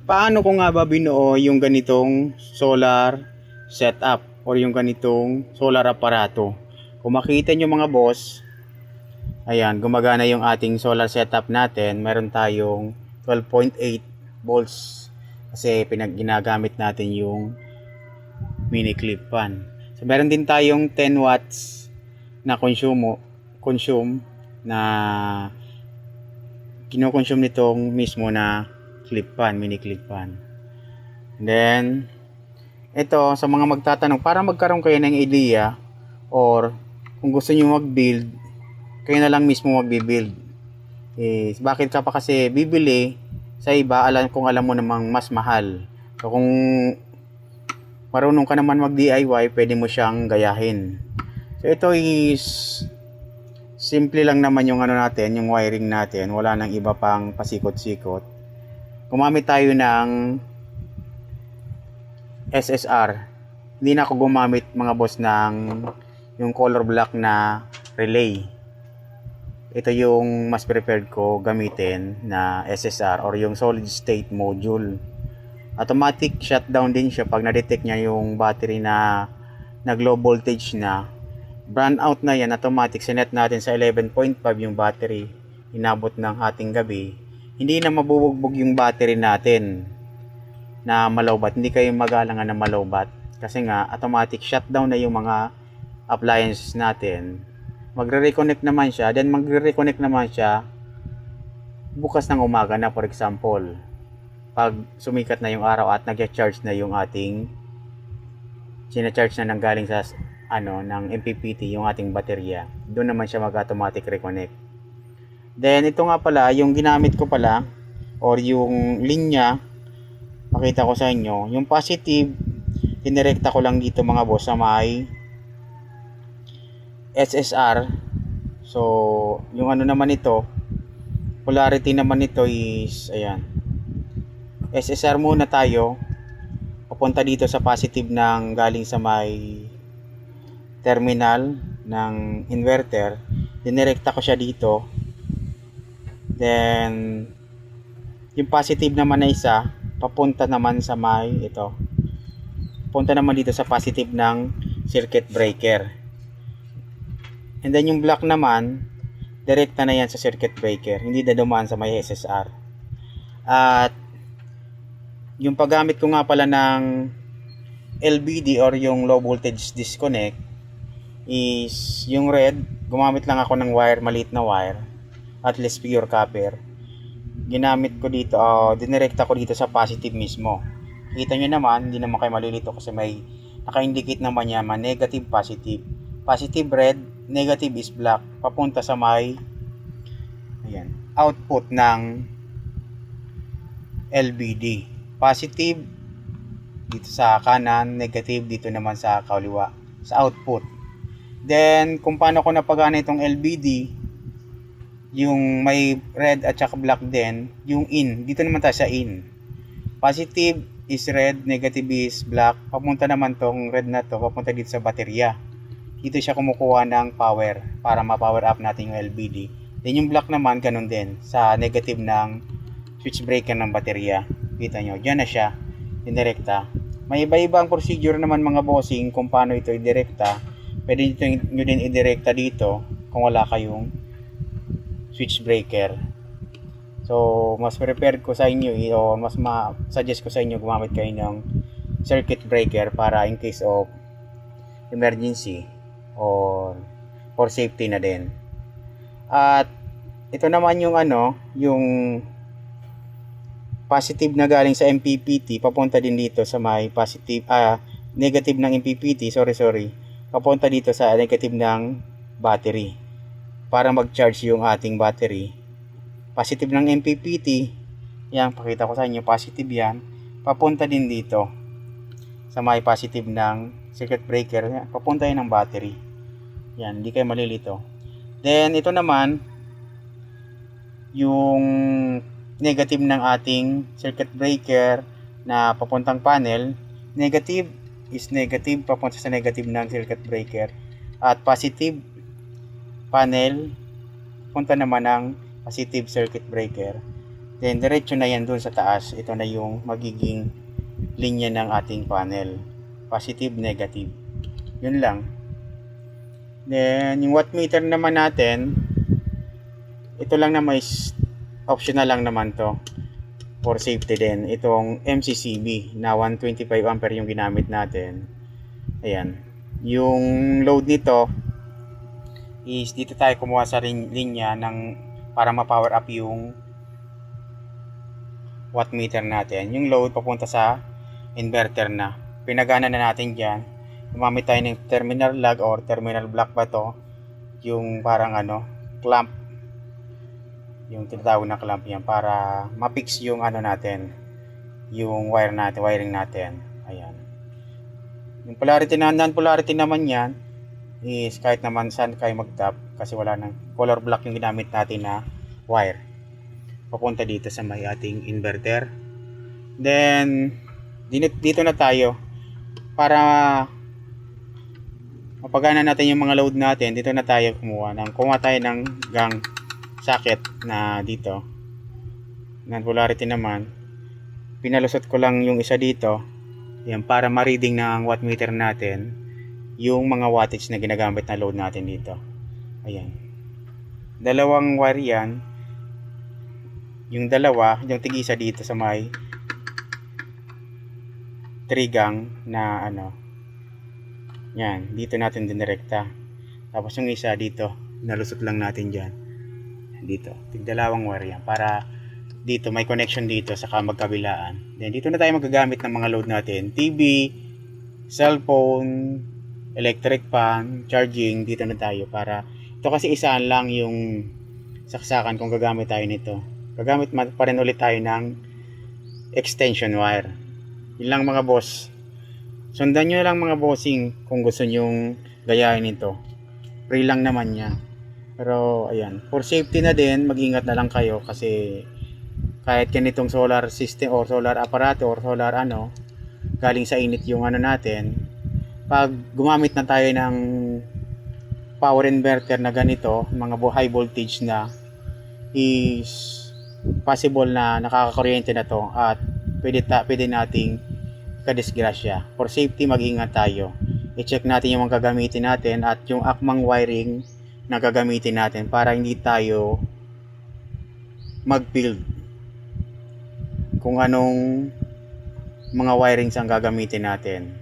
Paano ko nga ba binuo yung ganitong solar setup or yung ganitong solar aparato? Kung makita nyo mga boss, ayan, gumagana yung ating solar setup natin. Meron tayong 12.8 volts kasi ginagamit natin yung mini clip fan. So meron din tayong 10 watts na consume na kino-consume nitong mismo na clip fan, mini clip fan. Then ito sa mga magtatanong, para magkaroon kayo ng idea or kung gusto niyo mag-build, kayo na lang mismo magbi-build. Bakit ka pa kasi bibili sa iba, kung alam mo namang mas mahal. So kung marunong ka naman mag-DIY, pwede mo siyang gayahin. So ito is simple lang naman yung natin, yung wiring natin. Wala nang iba pang pasikot-sikot. Gumamit tayo ng SSR. Hindi na ako gumamit mga boss ng yung color block na relay. Ito yung mas preferred ko gamitin na SSR or yung solid state module. Automatic shutdown din siya pag na-detect niya yung battery na nag-low voltage na. Brand out na yan, automatic. Sinet natin sa 11.5 yung battery. Inabot ng ating gabi. Hindi na mabubugbog yung battery natin na malowbat. Hindi kayo mag-alangan na malowbat. Kasi nga, automatic shutdown na yung mga appliances natin. Magre-reconnect naman siya. Then magre-reconnect naman siya bukas ng umaga na, for example. Pag sumikat na yung araw at nag-charge na yung ating sina-charge na nang galing sa ng MPPT yung ating baterya. Doon naman siya mag-automatic reconnect. Then ito nga pala, yung ginamit ko pala or yung linya, pakita ko sa inyo, yung positive, dinirekta ko lang dito mga boss sa may SSR. So, yung naman ito, polarity naman ito is, ayan, SSR muna tayo. Papunta dito sa positive ng galing sa may terminal ng inverter. Dinirekta ko siya dito. Then yung positive naman na isa papunta naman sa may ito. Punta naman dito sa positive ng circuit breaker. And then yung black naman, direkta na yan sa circuit breaker. Hindi na dumaan sa may SSR. At yung paggamit ko nga pala ng LVD or yung low voltage disconnect is yung red, gumamit lang ako ng wire, maliit na wire, at least pure copper. Ginamit ko dito, dinirekta ko dito sa positive mismo. Kita nyo naman, hindi naman kayo malilito kasi may naka-indicate naman niya, negative, positive. Positive red, negative is black. Papunta sa may ayan, output ng LVD. Positive dito sa kanan, negative dito naman sa kaliwa, sa output. Then, kung paano ko napagana itong LVD, yung may red at saka black din, yung in, dito naman tayo sa in. Positive is red, negative is black. Papunta naman tong red na to, papunta dito sa baterya. Dito siya kumukuha ng power para ma-power up natin yung LVD. Then yung black naman, ganun din, sa negative ng switch breaker ng baterya. Kita nyo, dyan na siya, indirekta. May iba-ibang procedure naman mga bossing kung paano ito indirekta. Pwede nyo din indirekta dito kung wala kayong switch breaker. So, mas prepared ko sa inyo o mas suggest ko sa inyo gumamit kayo ng circuit breaker para in case of emergency or for safety na din. At ito naman yung yung positive na galing sa MPPT, papunta din dito sa may positive, negative ng MPPT, sorry. Papunta dito sa negative ng battery para mag-charge yung ating battery. Positive ng MPPT, yan, pakita ko sa inyo, positive yan, papunta din dito sa may positive ng circuit breaker, yan, papunta yan ng battery. Yan, hindi kayo malilito. Then ito naman yung negative ng ating circuit breaker na papuntang panel. Negative is negative, papunta sa negative ng circuit breaker. At positive panel, punta naman ng positive circuit breaker. Then diretso na yan dun sa taas. Ito na yung magiging linya ng ating panel. Positive, negative. Yun lang. Then yung wattmeter naman natin, ito lang naman is optional lang naman to. For safety din. Itong MCCB na 125 ampere yung ginamit natin. Ayan. Yung load nito is dito tayo kumuha sa linya para ma-power up yung wattmeter natin. Yung load papunta sa inverter na. Pinagana na natin dyan. Gumamit tayo ng terminal lug or terminal block ba to. Yung parang clamp. Yung tinatawag na clamp yan para ma-fix yung natin. Yung wiring natin. Ayan. Yung polarity na non-polarity naman yan is kahit naman saan kayo mag-tap kasi wala nang color block yung ginamit natin na wire. Papunta dito sa may ating inverter. Then dito na tayo para mapagana natin yung mga load natin. Dito na tayo kumuha tayo ng gang socket na dito. Non-polarity naman. Pinalusot ko lang yung isa dito. Yan, para ma-reading ng wattmeter natin yung mga wattage na ginagamit na load natin dito. Ayan. Dalawang wire yan. Yung dalawa, yung tig-isa dito sa may 3 gang na yan, dito natin dinirekta. Tapos yung isa dito, nalusot lang natin dyan. Dito, tig-dalawang wire yan para dito may connection dito sa magkabilaan. Then dito na tayo magagamit ng mga load natin. TV, cellphone, electric fan, charging, dito na tayo para ito kasi isaan lang yung saksakan kung gagamit tayo nito. Gagamit pa rin ulit tayo ng extension wire. Yun lang mga boss. Sundan nyo lang mga bossing kung gusto nyong gayahin ito. Free lang naman yan. Pero ayan, for safety na din, mag-ingat na lang kayo kasi kahit ganitong solar system or solar aparato or solar galing sa init yung natin, pag gumamit na tayo ng power inverter na ganito, mga high voltage na, is possible na nakakakuryente na to at pwede nating kadisgrasya. For safety, mag-ingat tayo. I-check natin yung mga gagamitin natin at yung akmang wiring na gagamitin natin para hindi tayo mag-build kung anong mga wirings ang gagamitin natin.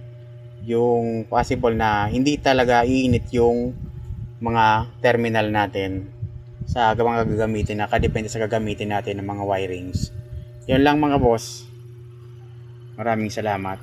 Yung possible na hindi talaga iinit yung mga terminal natin sa mga gagamitin na kadepende sa gagamitin natin ng mga wirings. Yun lang mga boss. Maraming salamat.